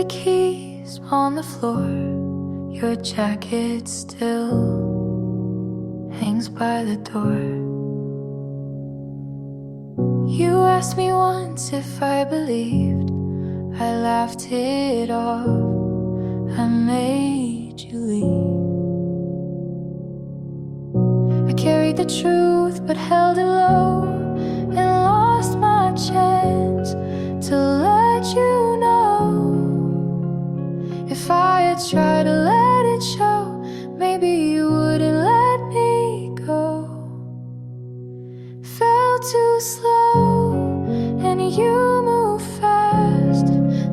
keys on the floor. Your jacket still hangs by the door. You asked me once if I believed. I laughed it off. I made you leave. I carried the truth but held it low, and lost my chance to let you know. If I had tried to let it show, maybe you wouldn't let me go. Fell too slow and you moved fast.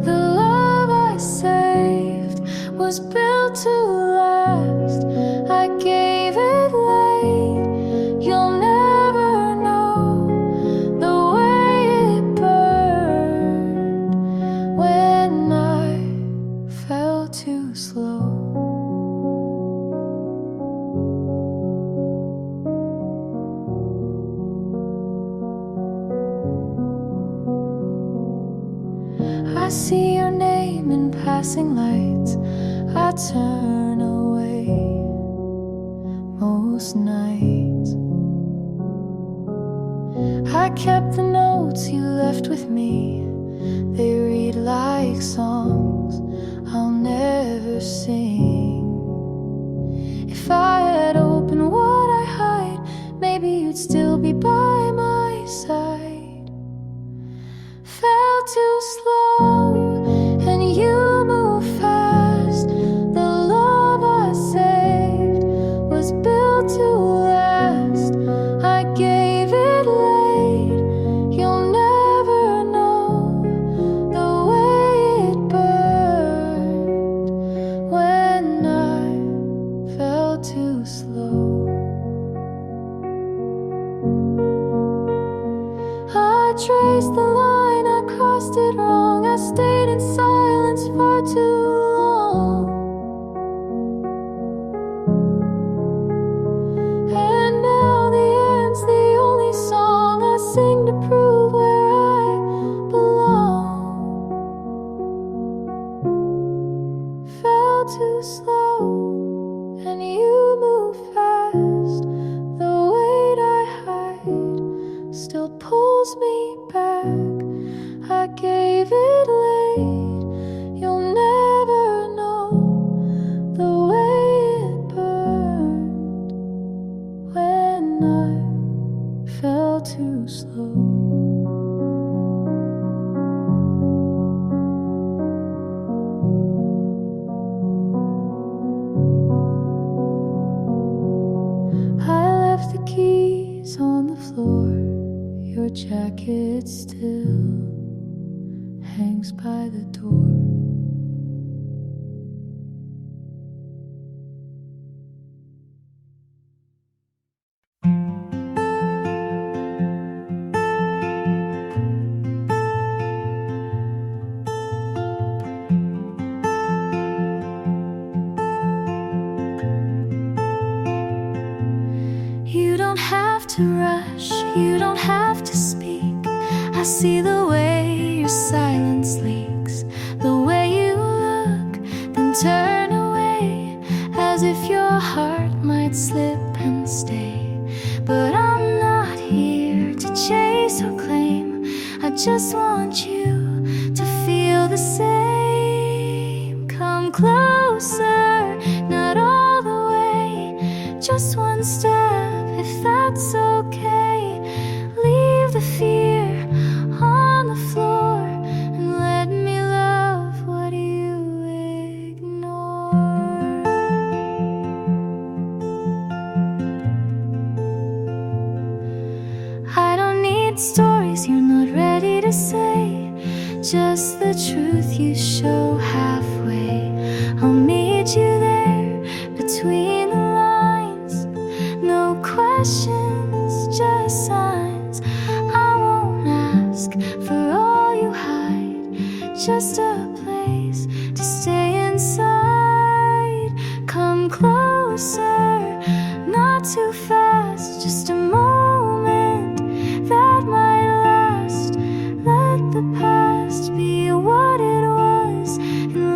The love I saved was built to last. I gave it late. You'll never know the way it burned when I fell too slow. I see your name in passing lights. I turn away most nights. I kept the notes you left with me. They read like songs I'll never sing. If I had opened what I hide, maybe you'd still be by my side. Fell too slow and you moved fast. The love I saved was built to last. I gave it late. You'll never know the way it burned when I fell too slow. I traced the line, I crossed it wrong. I stayed in silence far too long. And now the end's the only song I sing to prove where I belong. Fell too slow and you move fast. The weight I hide still pulls me back. I gave it late. You'll never know the way it burned when I fell too slow. I left the keys on the floor. Your jacket still hangs by the door. You don't have to rush, you don't have to speak. I see the way your silence leaks, the way you look, then turn away, as if your heart might slip and stay. But I'm not here to chase or claim. I just want you to feel the same. Come closer, not all the way, just one step, if that's okay. Leave the fear on the floor and let me love what you ignore. I don't need stories you're not ready to say, just the truth you show halfway. I'll meet you there between the lines. No questions, just signs. I won't ask for all you hide, just a place to stay inside. Come closer, not too fast, just a moment that might last. Let the past be what it was, and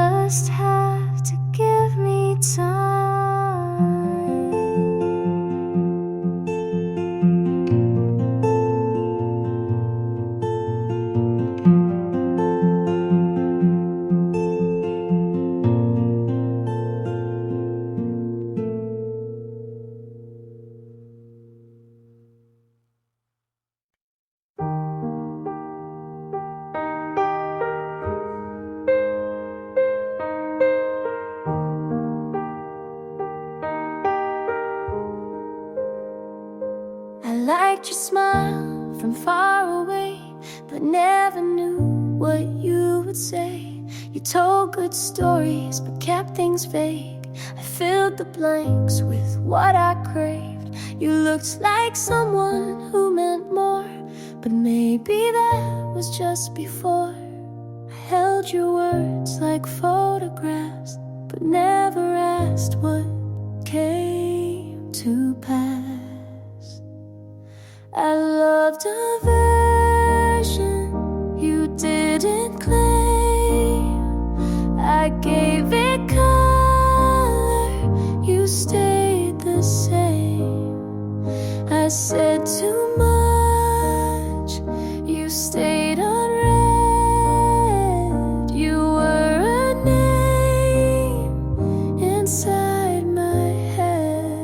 just have to give me time. I liked your smile from far away, but never knew what you would say. You told good stories, but kept things vague. I filled the blanks with what I craved. You looked like someone who meant more, but maybe that was just before. I held your words like photographs, but never asked what came to pass. I loved a version you didn't claim. I gave it color, you stayed the same. I said too much, you stayed unread. You were a name inside my head.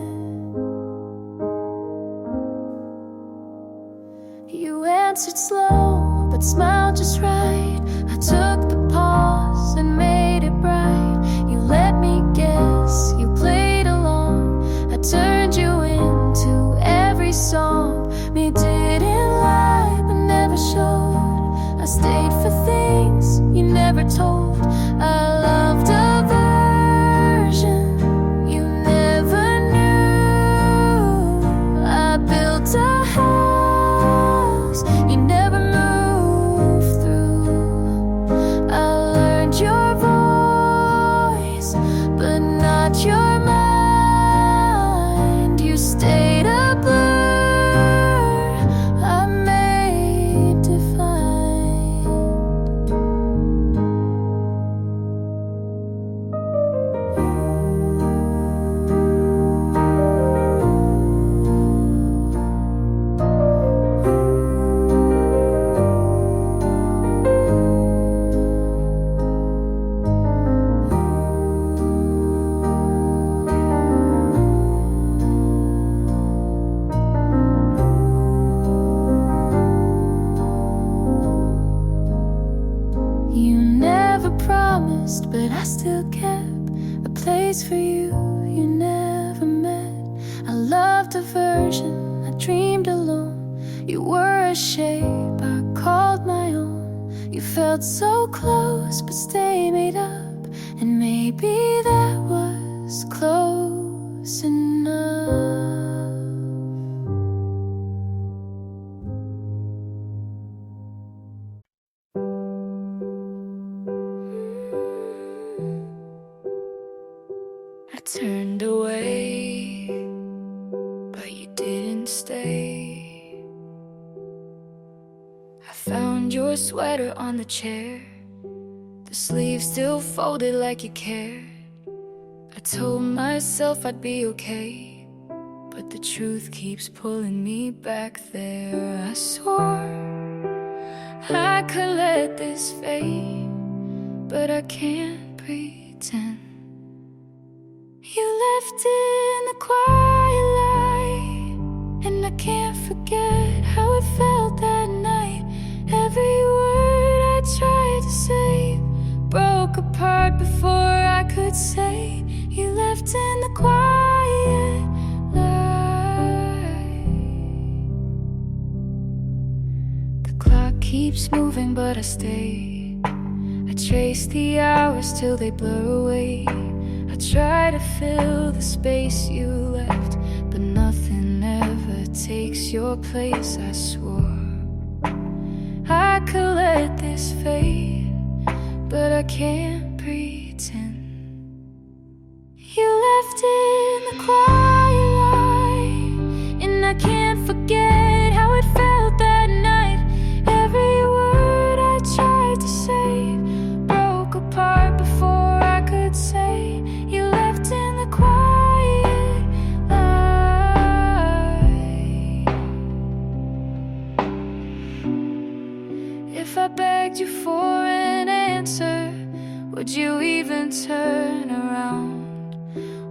You answered slow, but smiled just right. I took the pause and made it bright. You let me guess, you played along. I turned you into every song. Me didn't lie, but never showed. I stayed for things you never told. I loved a version you never knew. I built a house you never moved through. I learned your voice, but not your mind. You stayed a blur I made defined. You never promised, but I still kept a place for you you never met. I loved a version I dreamed alone. You were a shape I called my own. You felt so close, but stay made up. And maybe that was close enough. I turned away, but you didn't stay. I found your sweater on the chair, the sleeves still folded like you cared. I told myself I'd be okay, but the truth keeps pulling me back there. I swore I could let this fade, but I can't pretend. You left in the quiet light, and I can't forget how it felt that night. Every word I tried to say broke apart before I could say. You left in the quiet light. The clock keeps moving, but I stay. I trace the hours till they blur away. I try to fill the space you left, but nothing ever takes your place. I swore I could let this fade, but I can't pretend. You left in the quiet light, and I can't forget how it felt that night. Every word I tried to say broke apart before Would you even turn around?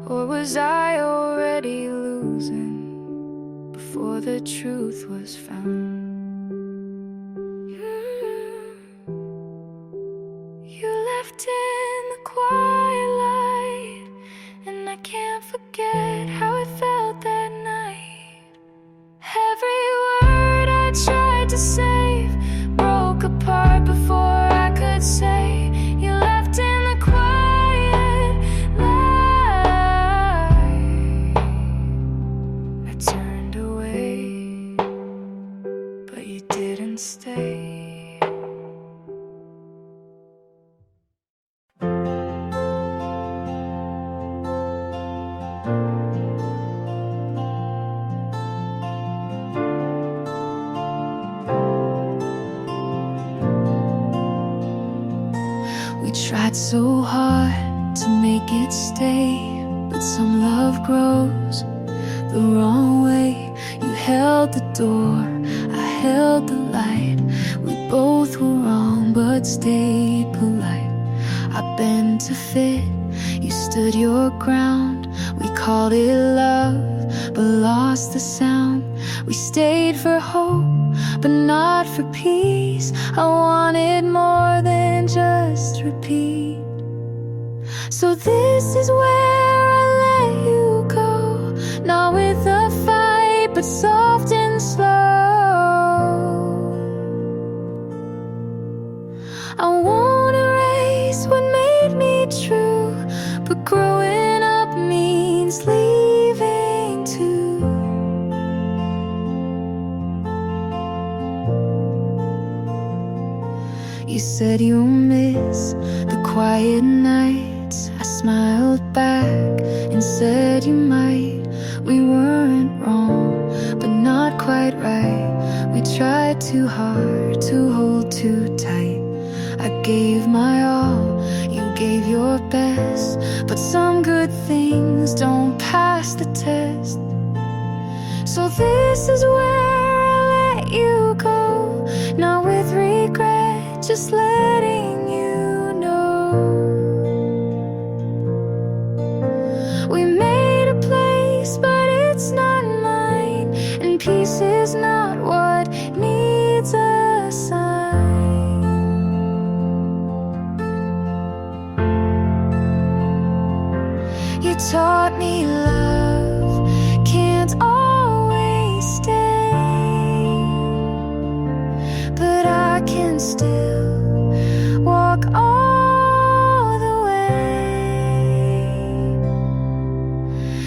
Or was I already losing before the truth was found? You left in the quiet light, and I can't forget how it felt that night. Every word I tried to save broke apart before I could say. You left in the quiet light. I turned away, but you didn't stay. We tried so hard to make it stay, but some love grows the wrong way. You held the door, I held the light. We both were wrong, but stayed polite. I bent to fit, you stood your ground. We called it love, but lost the sound. We stayed for hope, but not for peace. I wanted more than just repeat. So this is where I let you go, not with a fight, but soft and slow. I won't erase what made me true, but growing up means leaving too. You said you'll miss the quiet nights. I smiled back and said you might. We weren't wrong, but not quite right. We tried too hard to hold too tight. I gave my all, you gave your best, but some good things don't pass the test. So this is where I let you go, not with regret, just letting you know. We made a place, but it's not mine, and peace is not what needs a sign. You taught me love can't always stay, but I can still walk all the way.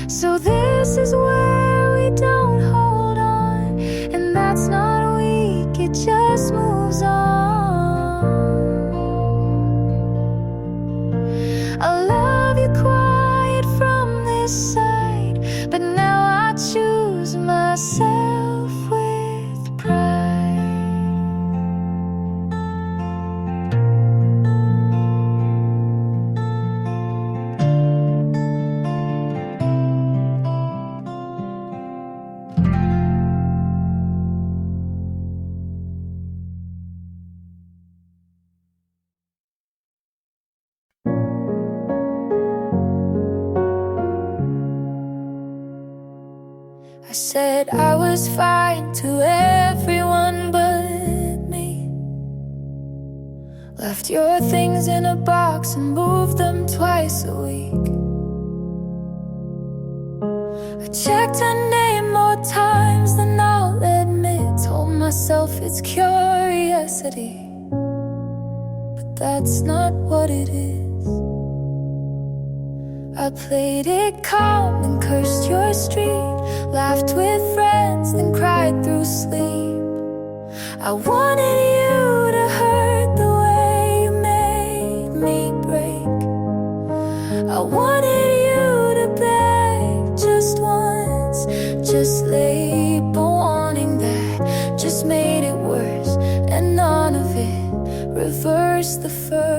So this is where we don't hold on, and that's not weak, it just moves on. I love you quiet from this side, but now I choose myself with pride. I said I was fine to everyone but me. Left your things in a box and moved them twice a week. I checked her name more times than I'll admit. Told myself it's curiosity, but that's not what it is. I played it calm and cursed your street, laughed with friends, then cried through sleep. I wanted you to hurt the way you made me break. I wanted you to beg just once, just label wanting that just made it worse, and none of it reversed the first.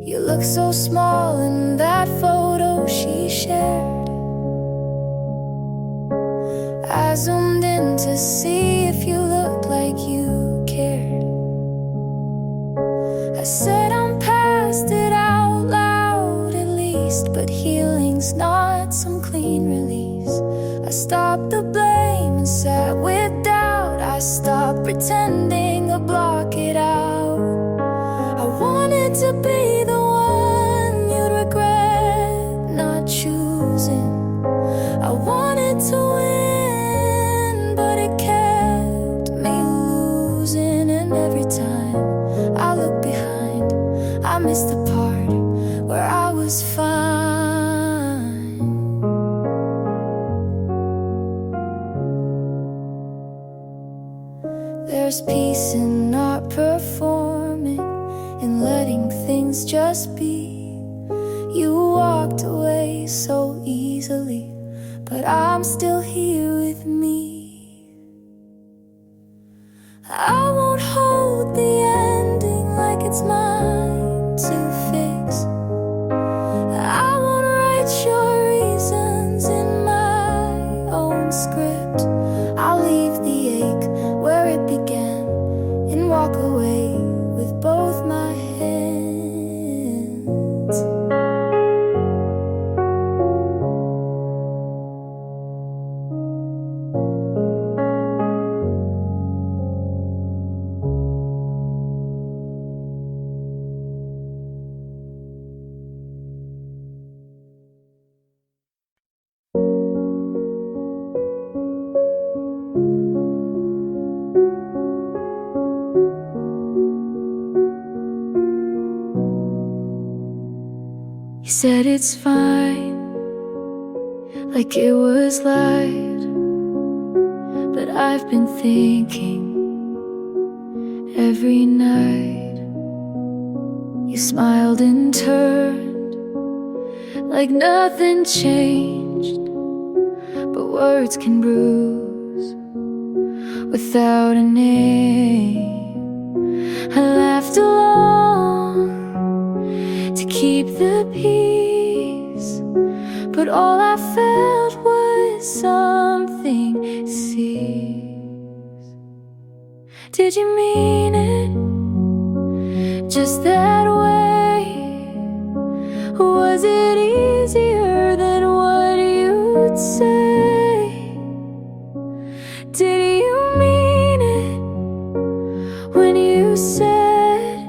You look so small in that photo she shared. I I zoomed in to see if you looked like you cared. I said I'm past it out loud at least, but healing's not some clean release. I stopped the blame and sat with doubt. I stopped pretending to block it out. I wanted to be the one you'd regret not choosing. I wanted to win, but it kept me losing. And every time I look behind, I miss the part where I was fine. There's peace in not performing, in letting things just be. You walked away so easily, but I'm still here with me. I won't hold the ending like it's mine to fix. I won't write your reasons in my own script. I'll leave the ache where it began and walk away with both my hands. You said it's fine, like it was light, but I've been thinking every night. You smiled and turned like nothing changed, but words can bruise without a name. I laughed along to keep the peace, but all I felt was something cease. Did you mean it just that way? Was it easier than what you'd say? Did you mean it when you said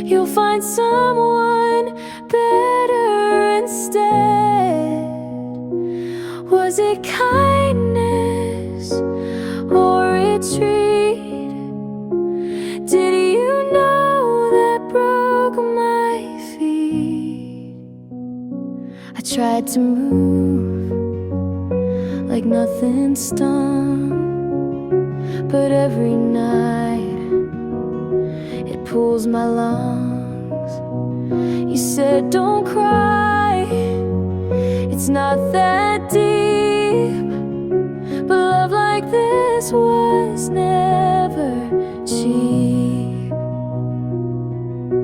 you'll find someone better instead? Was it kindness or retreat? Did you know that broke my feet? I tried to move like nothing stung, but every night it pulls my lungs. You said don't cry, it's not that deep, but love like this was never cheap.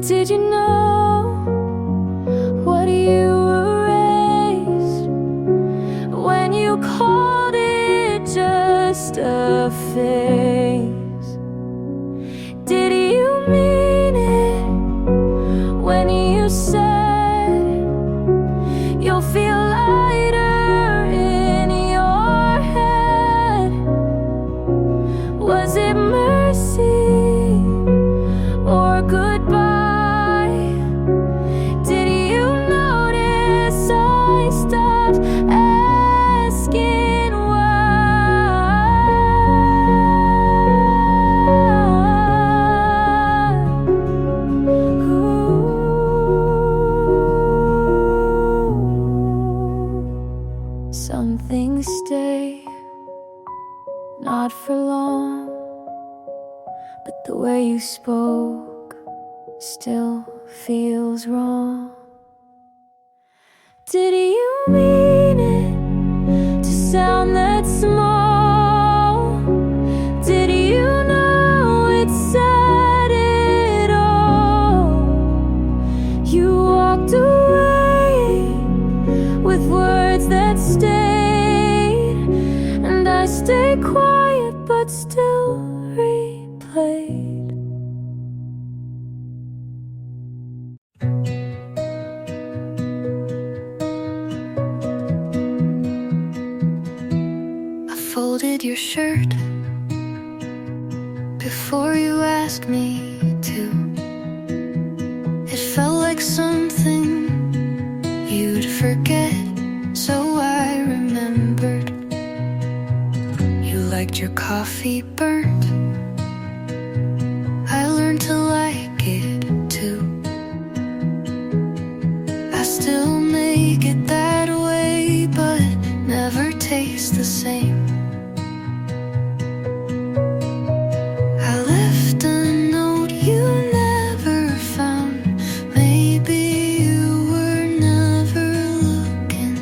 Did you know what you erased when you called it just a phase? Did you mean it when you said you'll feel lighter in your head? Was it mercy or goodbye? Did you notice I stopped asking some things stay, not for long, but the way you spoke still feels wrong. Did you mean it to sound that small? Did you know it said it all? You walked away with words that stayed, and but still replayed. I folded your shirt before you asked me to. It felt like something you'd forget, so I remembered. You liked your coffee burnt. I learned to like it too. I still make it that way, but never tastes the same. I left a note you never found. Maybe you were never looking.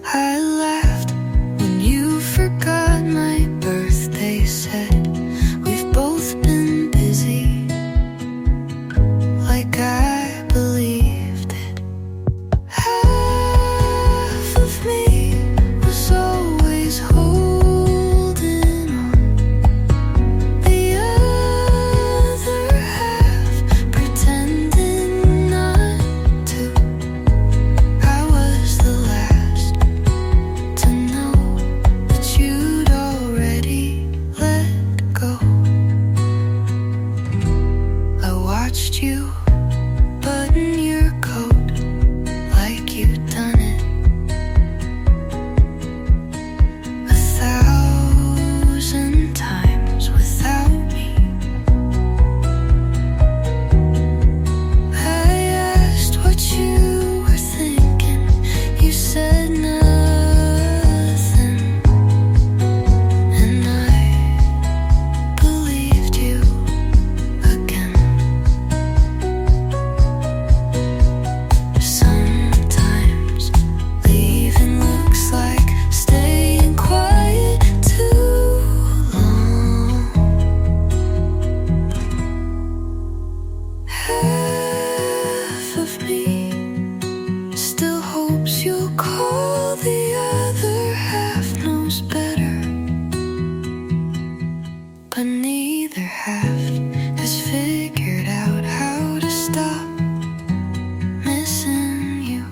I laughed when you forgot my birthday. Said we've both been busy, like I believed it. Half of me was always holding on, the other half pretending not to. I was the last to know that you'd already let go. I watched you button your coat like you'd done it 1,000 times without me. I asked what you were thinking. You said nothing, and I believed you again. Sometimes leaving looks like staying quiet too long. Half of me still hopes you'll call, the other half knows better. But neither half has figured out how to stop missing you.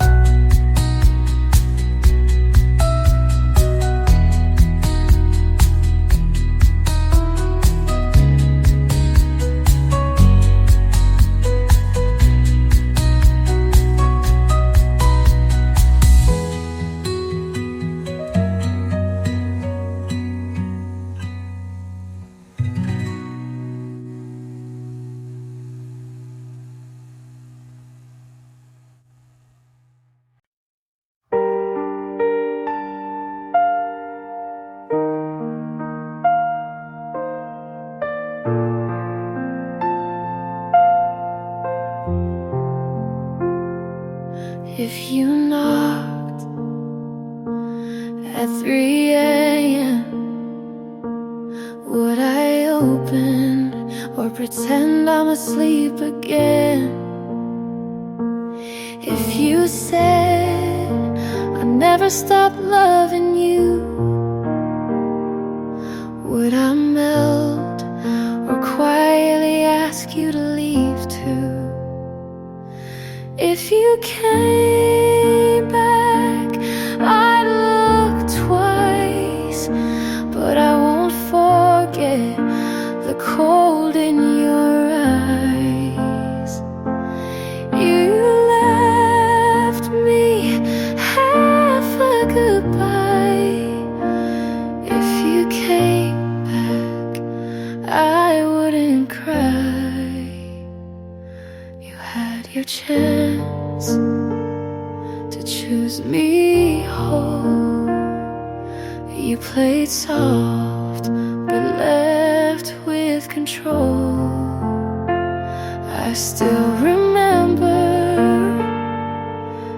If you knocked at 3 a.m., would I open or pretend I'm asleep again? If you said I never stopped loving you, would I melt or quietly ask you to leave too? If you came back, I'd look twice, but I won't forget the cold in your eyes. You left me half a goodbye. If you came back, I wouldn't cry. You had your chance to choose me whole. You played soft but left with control. I still remember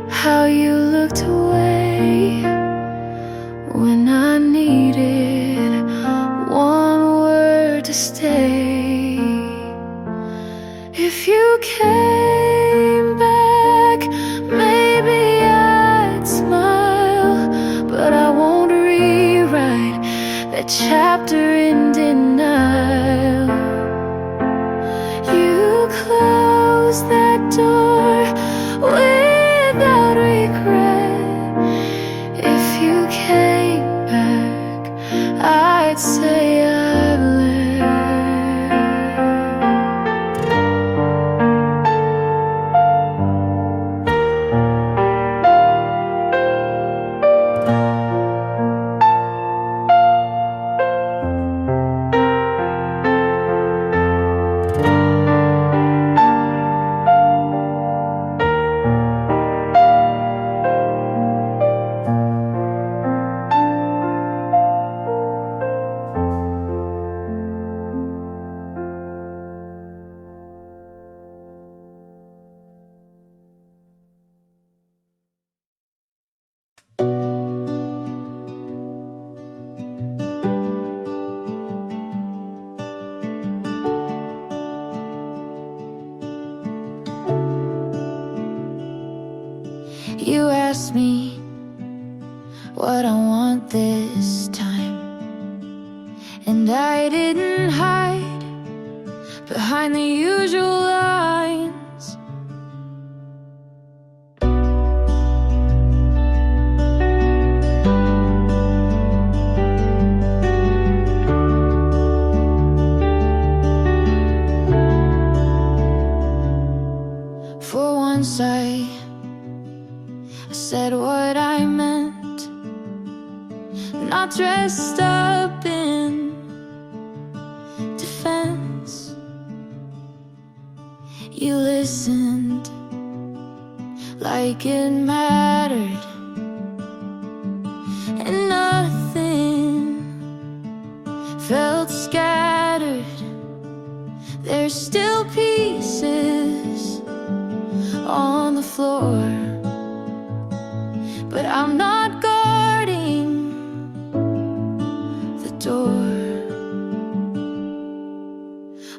how you looked away when I needed one word to stay. If you came back, maybe I'd smile, but I won't rewrite chapter in denial. You close that door without regret. If you came back, I'd say I've lived. You asked me what I want this time, and I didn't hide behind the usual lines. For once I said what I meant, not dressed up in defense. You listened like it mattered, and nothing felt scattered. There's still pieces on the floor, but I'm not guarding the door.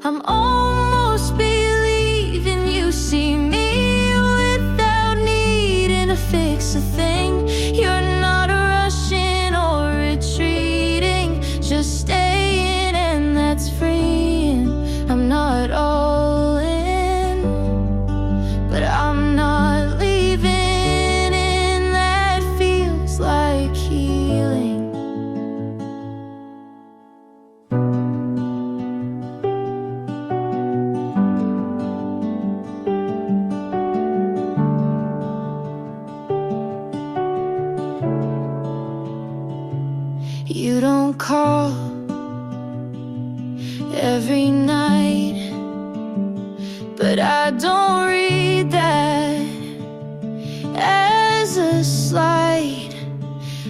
I'm almost believing you see me without needing to fix a thing. You're not rushing or retreating, just staying, and that's freeing. I'm not all in, but I'm not leaving. You don't call every night, but I don't read that as a slight.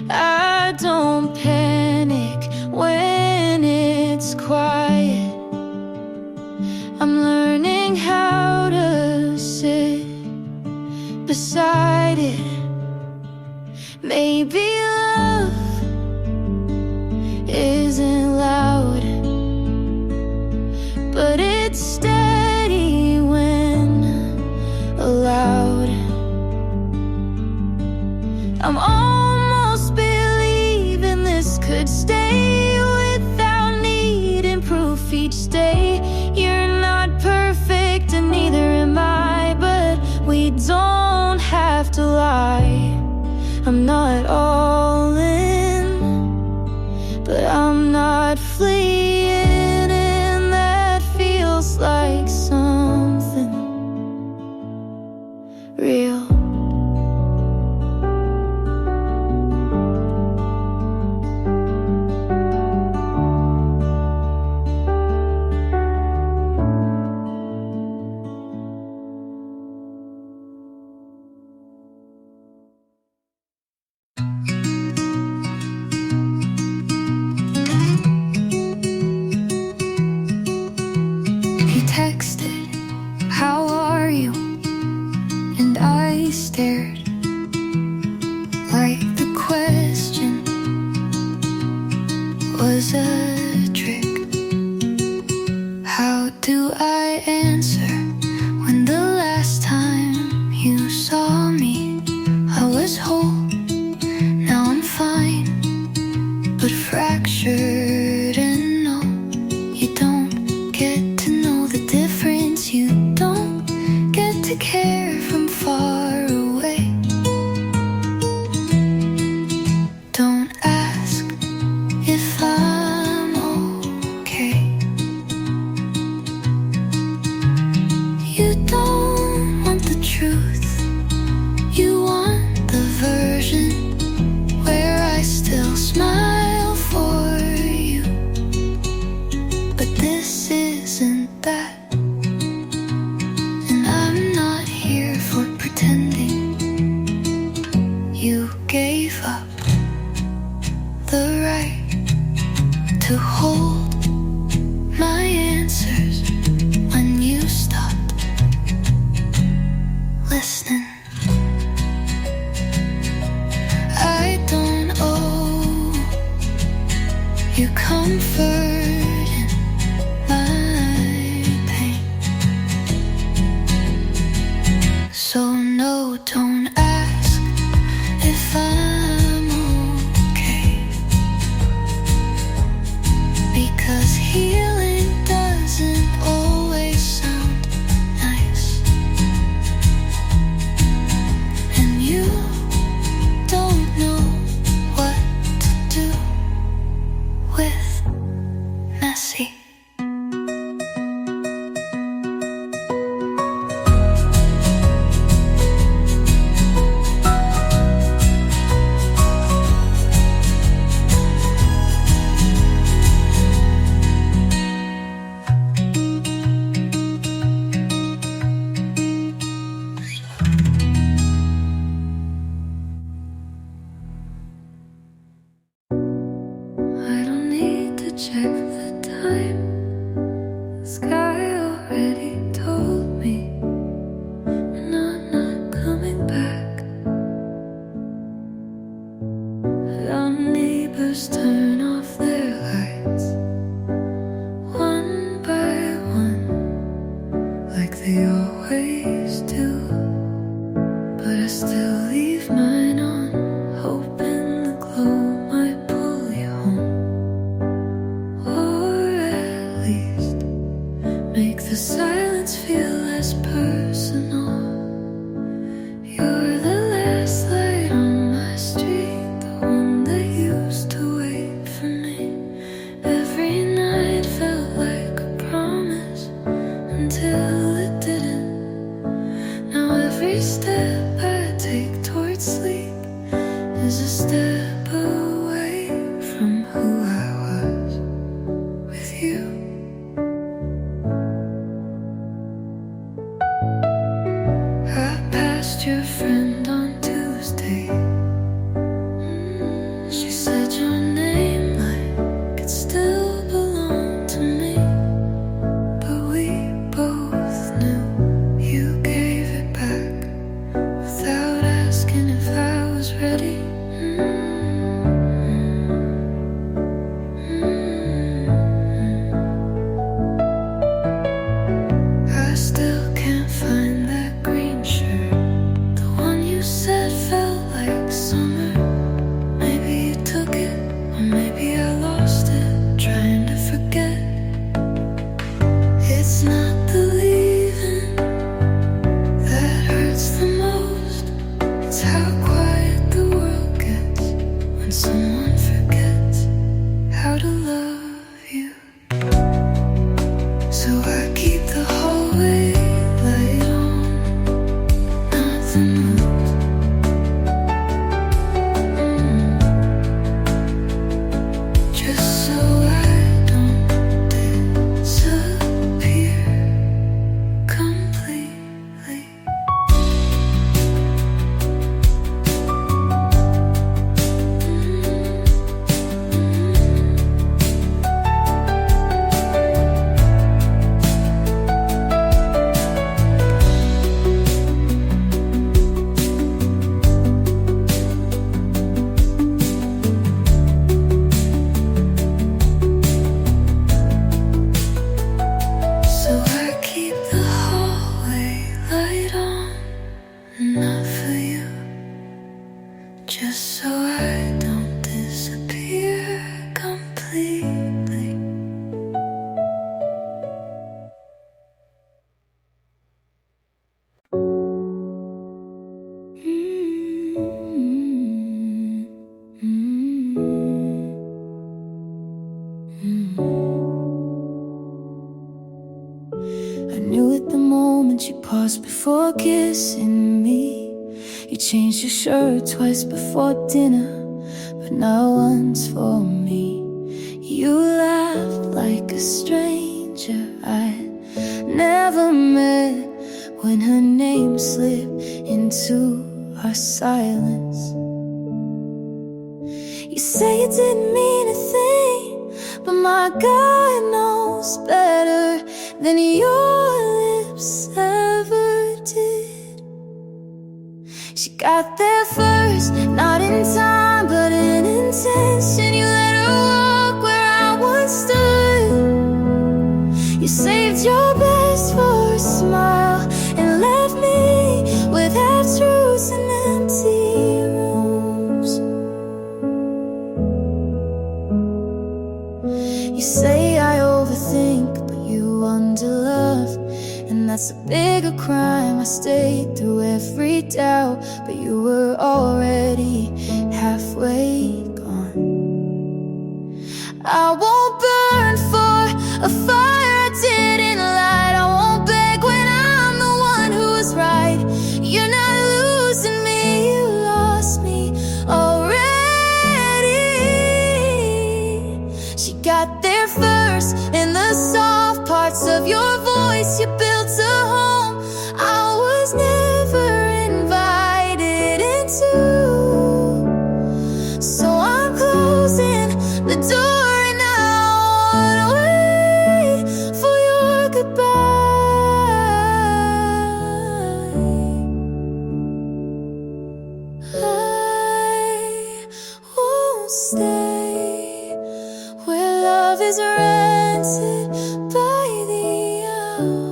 I don't panic when it's quiet. I'm learning how to sit beside it. Maybe love isn't loud, but it's steady when allowed. I'm almost believing this could stay without needing proof each day. You're not perfect and neither am I, but we don't have to lie. I'm not all in, but I'm not fleeing, and that feels like something real. Texted, "How are you?" And I stared like the question was a trick. How do I answer when the last time you saw me I was whole? Now I'm fine, but fractured. to hold my answers when you stopped listening. I don't owe you comfort in my pain, so no, don't ask if I'm okay, because healing doesn't always sound nice, and you don't know what to do with messy. I don't need to check the time. The sky already told me, and I'm not coming back. Our neighbors turn off their lights one by one, like they always do, but I still leave mine on, hoping the glow might pull you home, or at least make the silence feel less personal. You're the last light on my street, the one that used to wait for me. Every night felt like a promise until it didn't. Now every step I take towards sleep is a step away from who I was with you. I passed your friend on Tuesday. She said your name like it still belonged to me, but we both knew you gave it back without asking if I was ready. I still can't find that green shirt, the one you said felt like summer. Maybe you took it, or maybe I lost it, trying to forget. It's not the leaving that hurts the most, it's how quiet the world gets when someone forgets how to love you. So I keep the hallway light on, nothing moves. Just so I don't disappear completely. So I keep the hallway light on, not for you, just so I don't disappear completely. I knew it the moment you paused before kissing me. You changed your shirt twice before dinner, but not once for me. You laughed like a stranger I'd never met when her name slipped into our silence. You say you didn't mean a thing, but my God knows better than your lips ever did. She got there first, not in time, but in intention. You let her walk where I once stood. You saved your best for a smile and left me with half-truths and empty rooms. You say I overthink, but you underlove, and that's a bigger crime. I stayed through every doubt, but you were already halfway gone. I won't burn for a fire I didn't light. I won't beg when I'm the one who was right. You're not losing me, you lost me already. She got there first, in the soft parts of your voice. You built a home I was never invited into. So I'm closing the door, and I won't wait for your goodbye. I won't stay where love is rented by the hour.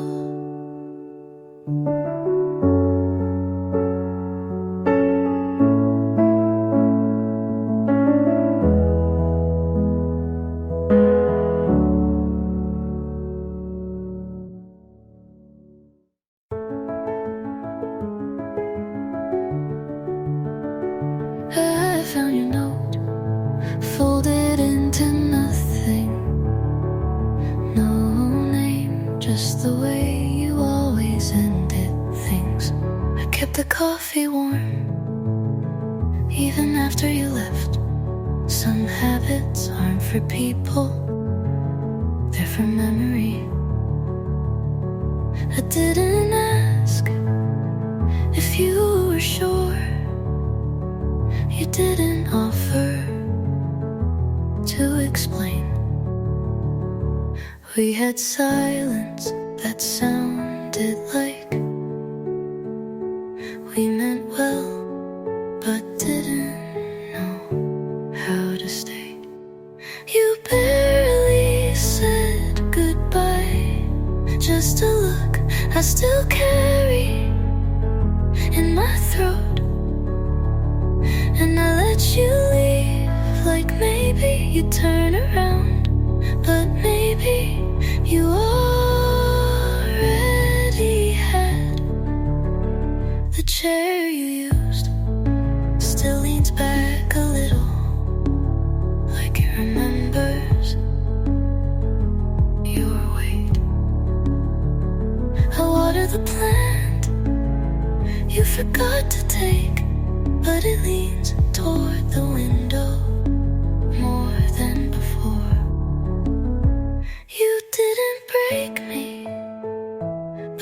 I found your note, folded into nothing. No name, just the way you always ended things. I kept the coffee warm, even after you left. Some habits aren't for people, they're for memory. I didn't ask if you were sure. You didn't offer to explain. We had silence that sounded like we meant well, but didn't know how to stay. You barely said goodbye, just a look I still carry in my throat. And I let you leave, like maybe you'd turn around, but maybe you already had. The chair you used still leans back a little, like it remembers your weight. I water the plant you forgot to take, but it leans toward the window more than before. You didn't break me,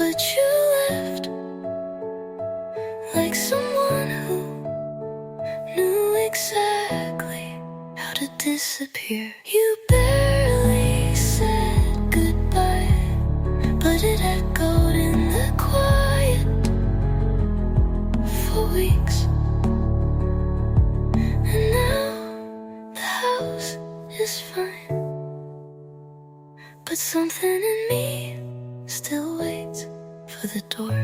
but you left like someone who knew exactly how to disappear. You barely said goodbye, but it echoed in the quiet for weeks. And now the house is fine, but something in me still waits for the door.